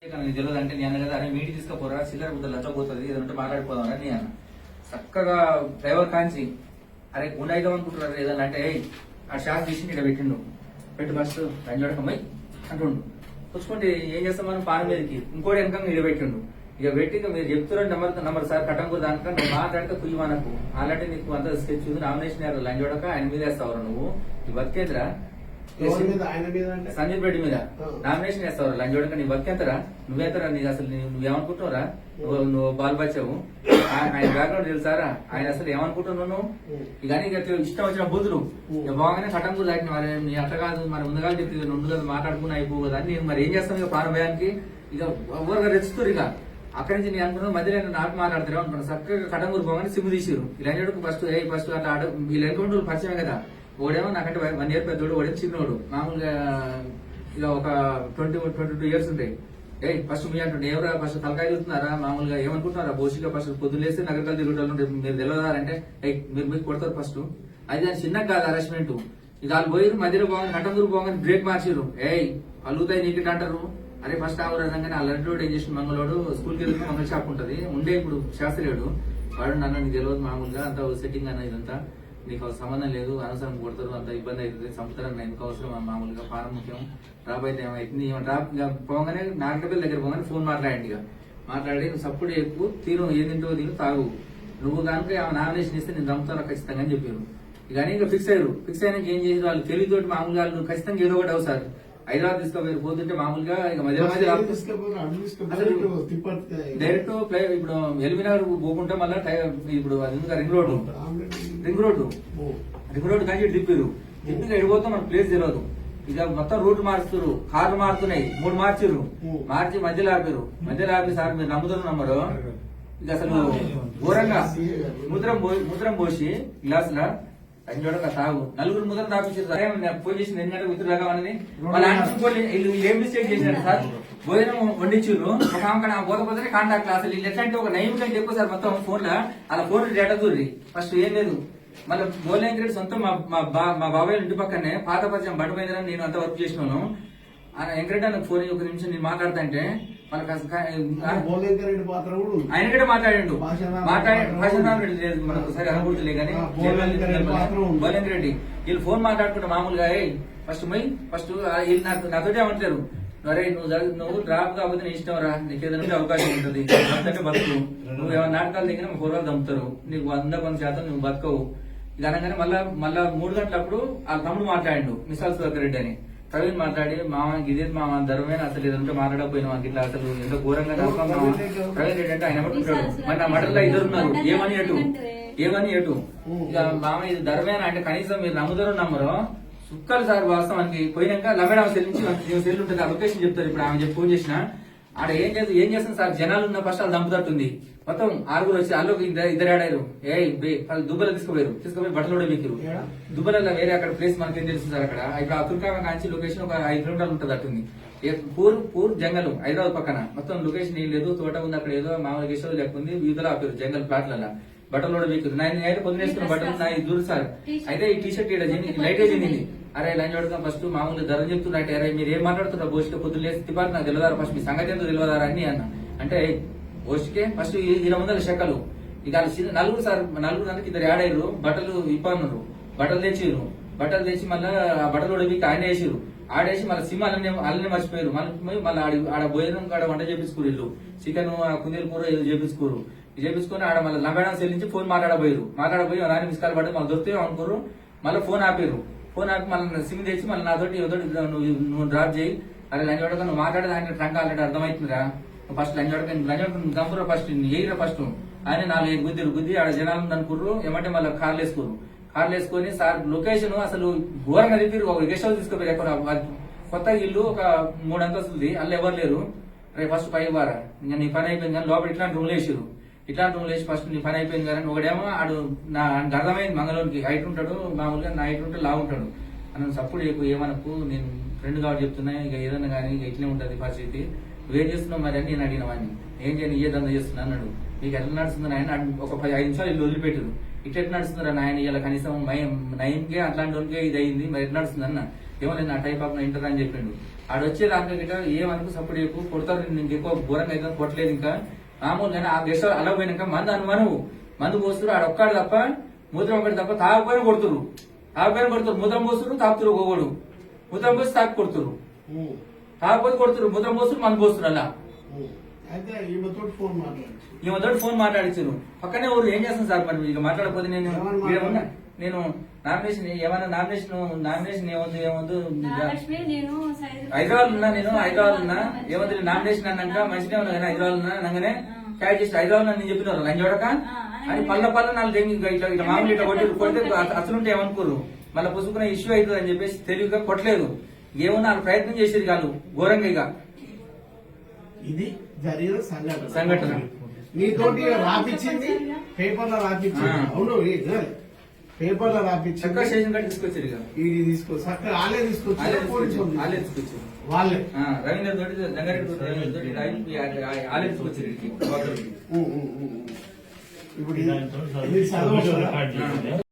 తెలియదు అంటే నేను కదా అరే మీటి తీసుకుపోరా చిల్లర బుద్ధ లచ్చపోతుంది ఏదంటే మాట్లాడిపోదాం అని నేను చక్కగా డ్రైవర్ కాంచి అరే గుండె అయిదాం అనుకుంటున్నారు ఏదన్నా అంటే ఆ షాక్ తీసి ఇక్కడ పెట్టిండు పెట్టి ఫస్ట్ రంజోడకమ్మై అంటుండు పుచ్చుకుంటే ఏం చేస్తాం మనం పాన మీదకి ఇంకోటి వెనక ఇక్కడ పెట్టిండు ఇక పెట్టి ఇక మీరు చెప్తున్నారు నెంబర్ సార్ కట్టంకు దానిక నువ్వు మాట్లాడితే కుయ్యి మనకు ఆల్రెడీ నీకు అంత స్కెచ్ ఉంది నామినేషన్ లంజోడక ఆయన మీద వేస్తావు నువ్వు ఈ బతికేంద్రా సందీప్ రెడ్డి మీద నామినేషన్ వేస్తావు లంజోడక నీ బతికేంతరా నువ్వేంతరా నీకు అసలు నువ్వేమనుకుంటున్నారా నువ్వు బాల్బచ్చావు ఆయన బ్యాక్గ్రౌండ్ తెలుసారా ఆయన అసలు ఏమనుకుంటున్నావు నువ్వు ఇక ఇష్టం వచ్చిన బుద్ధులు ఇక బాగానే కటంకు దాటిన మరి నీ అట్ట కాదు మరి ముందుగా చెప్తే నుండు కదా మాట్లాడుకుని అయిపో కదా అని మరి ఏం చేస్తాను ఇక ప్రాణభయానికి ఇక ఎవరుగా రెచ్చుతారు ఇక అక్కడి నుంచి నేను అనుకున్నాను మధ్యలో నాకు మాట్లాడతారు అనుకున్నాను చక్కగా కటంగూరు పోగానే సిమ్ తీసిరు ఇలా ఫస్ట్ అట్లా వీళ్ళ ఎన్కౌంటర్ పరిచయమే కదా ఓడేమో నాకంటే 1 year పెద్దోడు ఓడేమో చిన్నోడు మామూలుగా ఇలా ఒక 22 years ఉంటాయి ఫస్ట్ మీ అంటుండే ఎవరా ఫస్ట్ తలకాయ చూస్తున్నారా మామూలుగా ఏమనుకుంటున్నారా బోసిగా ఫస్ట్ పొద్దులేస్తే నగరకాలు తిరుగుతారు మీరు తెలియదారంటే మీరు మీకు కొడతారు ఫస్ట్ అది దాని చిన్న కాదు అరెస్ట్మెంట్ ఇక వాళ్ళు పోయి మధ్యలో పోగానే కటంగూరు పోగానే బ్రేక్ మార్చిరు అలుగుతాయి నీకు అంటారు అరే ఫస్ట్ ఆ రంగానే ఆ లడ్డు ఏం చేసిన మంగళోడు స్కూల్కి వెళ్తే మంగళ షాప్ ఉంటది ఉండే ఇప్పుడు శాస్త్రీయుడు వాడు నన్ను నీకు తెలియదు మామూలుగా అంత సెట్టింగ్ అన్న ఇదంతా నీకు సంబంధం లేదు అనవసరం కొడతారు అంత ఇబ్బంది అవుతుంది సంవత్సరం ఎందుకు అవసరం మామూలుగా పానం ముఖ్యం డ్రాప్ అయితే ఏమైతుంది డ్రాప్ పోగానే నాగపల్లి దగ్గర పోగానే ఫోన్ మాట్లాడండి ఇక మాట్లాడి నువ్వు సప్పుడు ఎక్కువ తీరు ఏంటో తిను తాగు నువ్వు కనుక నామినేషన్ ఇస్తే నేను చంపుతాను ఖచ్చితంగా అని చెప్పారు ఇక ఫిక్స్ అయ్యారు ఫిక్స్ అయినాక ఏం చేసి వాళ్ళు తెలివితోటి మామూలుగా వాళ్ళు ఖచ్చితంగా ఏదో ఒకటి అవుతారు హైదరాబాద్ తీసుకుపోయారు పోతుంటే మామూలుగా ఇక మధ్య డైరెక్ట్ ఇప్పుడు ఎలిమినార్ పోకుంటే మళ్ళీ ఇప్పుడు అది రింగ్ రోడ్ కానీ దిప్పారు దిప్పిగా ఎడిపోతే మనకు ప్లేస్ తెలియదు ఇక మొత్తం రూట్ మారుస్తారు కార్లు మారుతున్నాయి 3 మార్చిర్రు మార్చి మధ్యలో ఆపి సార్ మీరు నమ్మరు ఇక అసలు ఘోరంగా ముద్రం పోసి గ్లాసుల అది చూడక తాగు నలుగురు ముద్ర తాపించారు ఫోన్ చేసి ఎందుకంటే ఉత్తరు రాగామని వీళ్ళు ఏం మిస్టేక్ చేసినారు సార్ భోజనం వండించారు ఒక ఆమె పోతే కాంటాక్ట్ అసలు వీళ్ళు ఎట్లా అంటే ఒక నైన్ కంటే ఎక్కువ సార్ మొత్తం ఫోన్ లో అలా ఫోన్ డేటా దూరి ఫస్ట్ ఏం లేదు మళ్ళీ బోలేంకరెడ్డి సొంతం మా బాబాయ్ ఇంటి పక్కనే పాత పరిచయం బట్టపోయిందని నేను అంత వర్క్ చేసినాను వెంకరెడ్డి నాకు ఫోన్ ఒక నిమిషం నేను మాట్లాడతా అంటే ఆయన కూడా మాట్లాడిండు రెడ్డి మనకు ఒకసారి అనుకుంటులే కానీ బోలేంకర్ రెడ్డి వీళ్ళు ఫోన్ మాట్లాడుకుంటా మామూలుగా ఫస్ట్ వీళ్ళు నాతోటి ఏమంటారు అరే నువ్వు డ్రాప్ కాకపోతే నీ ఇష్టం రా నీకు ఏదైనా అవకాశం ఉంటుంది అంటే బతుకు నువ్వు ఏమైనా నాటకాలు దిగినా 4 రోజులు దమ్ముతారు నీకు 100% నువ్వు బతకవు ఇది అనగానే మళ్ళా 3 గంటలప్పుడు వాళ్ళ తమ్ముడు మాట్లాడిండు మిసాల్ సుధాకర్ రెడ్డి అని ప్రవీణ్ మాట్లాడి మామ ఇదే మామ ధర్మమైన అసలు ఏదంటే మాట్లాడకపోయినా మాకు ఇట్లా అసలు ఎంతో ఘోరంగా ప్రవీణ్ రెడ్డి అంటే ఆయన పట్టుకుంటాడు మరి నా మటల్లో 2 ఉన్నారు ఏమని ఎటు ఇక మామ ఇది ధర్మేనా అంటే కనీసం మీరు నమ్మరు సుక్కలు సార్ వాస్తవానికి పోయినాక లమేడ సెల్ నుంచి సెల్ ఉంటుంది ఆ లొకేషన్ చెప్తారు ఇప్పుడు ఆమె ఫోన్ చేసిన ఆడ ఏం చేస్తుంది సార్ జనాలు ఉన్న ఫస్ట్ వాళ్ళు దంపుతట్టుంది మొత్తం 6 వచ్చి వాళ్ళు ఇద్దరు ఆడారు వాళ్ళు దుబ్బలు తీసుకుపోయి బట్టలు వెక్కిరు దుబ్బలలో వేరే అక్కడ ప్లేస్ మనకేం తెలుస్తుంది సార్ అక్కడ ఇప్పుడు అతుర్కామ కాంచి లొకేషన్ ఒక 5 కిలోమీటర్లు ఉంటుంది అట్టుంది పూర్ జంగల్ హైదరాబాద్ పక్కన మొత్తం లొకేషన్ ఏం లేదు తోట ఉంది అక్కడ ఏదో మామూలు గెస్ట్ లేకుంది వీధిలో ఆపారు జంగల్ ప్లాట్లలో బట్టలు వెక్కిరు నేను పొద్దునేసుకున్న బట్టలు నా దూరు సార్ అయితే ఈ టీషర్ట్ లైట్ చెందింది అరే లైన్ చూడగా ఫస్ట్ మామూలు ధర చెప్తున్నట్టే అరే మీరు ఏం మాట్లాడుతున్నారు బోస్కే పొద్దులు లేసి తిప్పారు నాకు తెలియదారా ఫస్ట్ మీ సంగతి ఎంతో తెలియదారా అని అన్న అంటే బోస్కే ఫస్ట్ 200 శకలు ఇక నలుగురు గంటకి 2 ఆడారు బట్టలు ఇప్పన్నారు బట్టలు తెచ్చి మళ్ళీ ఆ బట్టలు ఉడిపి ఆయన వేసిరు ఆడేసి మళ్ళీ సిమ్ అల్లనే మర్చిపోయారు మళ్ళీ ఆడ భోజనం కాడ వంట చేపించుకోరు ఇల్లు చికెన్ కుందేలు కూర చేపించుకొని ఆడ మళ్ళీ లంబేడా సెల్ నుంచి ఫోన్ మాట్లాడబోయి రాని మిస్కాల్ పడి మళ్ళీ దొరికితే అనుకోరు మళ్ళీ ఫోన్ ఆపి మళ్ళీ సిమ్ తెచ్చి మళ్ళీ నాతోటి నువ్వు డ్రాప్ చేయి అరే లంచ్ పడక నువ్వు మాట్లాడేది ఆయన ట్రంక్ ఆల్రెడీ అర్థమవుతుందిరా ఫస్ట్ లంచ్ గంపురా ఫస్ట్ ఎయిరా ఫస్ట్ ఆయన 4 గుద్ది ఆడ జనాలు అనుకుర్రు ఏమంటే మళ్ళీ కార్లు వేసుకొని సార్ లొకేషన్ అసలు ఘోరంగా తిరిగి ఒక గెస్ట్ హౌస్ తీసుకుపోయారు ఎక్కడ కొత్త ఇల్లు ఒక 3 అంతస్తులది అల్లు ఎవరు లేరు రేపు ఫస్ట్ పై వారా ఇంకా నీ పని అయిపోయింది కానీ లోపల ఇట్లాంటి రూమ్లు వేసి ఫస్ట్ నీ పని అయిపోయింది కానీ ఒకడేమో ఆడు నాకు అర్థమైంది మంగళూరుకి హైట్ ఉంటాడు మామూలుగా నా హైట్ ఉంటే లావు ఉంటాడు అని సపోర్ట్ ఏమనకు నేను ఫ్రెండ్ కాబట్టి చెప్తున్నా ఇక ఏదన్నా కానీ ఇక ఇట్లే ఉంటుంది పరిస్థితి నువ్వేం చేస్తున్నావు మరి అని నేను అడిగిన వాడిని ఏం చేయను ఏ దందా చేస్తున్నా అన్నాడు మీకు ఎట్లా నడుస్తుంది ఆయన ఒక 5 నిమిషాలు ఇల్లు వదిలిపెట్టారు ఇట్లా నడుస్తున్నారా నాయన ఇలా కనీసం 9కే అట్లాంటి వాళ్ళకే ఇది అయింది మరి ఎట్లా నడుస్తుంది అన్న ఏమో నేను నా టైప్ ఆఫ్ ఇంటర్ అని చెప్పిండు ఆడొచ్చే రాక ఏమనుకు సపోర్ట్ చేయకు కొడతారు నిన్ను ఇంకెక్కువ ఘోరంగా అయితే కొట్టలేదు ఇంకా మామూలుగానే ఆ గెస్ట్ అలా పోయినాక మందు అనుమాను మందు పోస్తున్నారు ఆడ ఒక్కడు తప్ప మూత్రం ఒకటి తప్ప తాగపోయిన కొడుతురు మూత్రం పోస్తున్నారు తాపుతురు ఒకడు మూత్రం పోసి తాకి కొడుతురు తాగపోతే కొడుతురు మూత్రం పోస్తున్నారు మందు పోస్తున్నారు అలా అయితే ఈమెతోటి ఫోన్ మాట్లాడించారు పక్కనే ఊరు ఏం చేస్తాను సార్ మరి ఇక మాట్లాడకపోతే నేను నామినేషన్ ఏమన్నా నామినేషన్ ఏముంది హైదరాబాద్ ఉన్నా ఏముంది నామినేషన్ అన్నాక మంచిగా ఉన్నా కానీ హైదరాబాద్ ఉన్నా అనగానే క్యాచ్ చేసి హైదరాబాద్ నేను చెప్పినారు లంచ్ చూడక అని పళ్ళ నాలుగు ఇట్లా మామూలు ఇట్లా కొడితే అసలుంటే ఏమనుకోరు మళ్ళీ పుసుకున్న ఇష్యూ అవుతుంది అని చెప్పేసి తెలివిగా కొట్టలేదు ఏమన్నా వాళ్ళు ప్రయత్నం చేసేది కాదు ఘోరంగా ఇక ఇది జరిగిన సంఘటన నీతోటి రాపించింది పేపర్లో రాపించింది అవును పేపర్లో రాపించింది చక్కగా స్టేషన్ కాడ తీసుకొచ్చారు ఇక ఇది తీసుకో చక్కగా వాళ్ళే తీసుకొచ్చారు వాళ్ళే రవీంద్ర తోటి రంగారెడ్డి తోటి వాళ్ళే తీసుకొచ్చారు ఇప్పుడు ఇది చదవచ్చు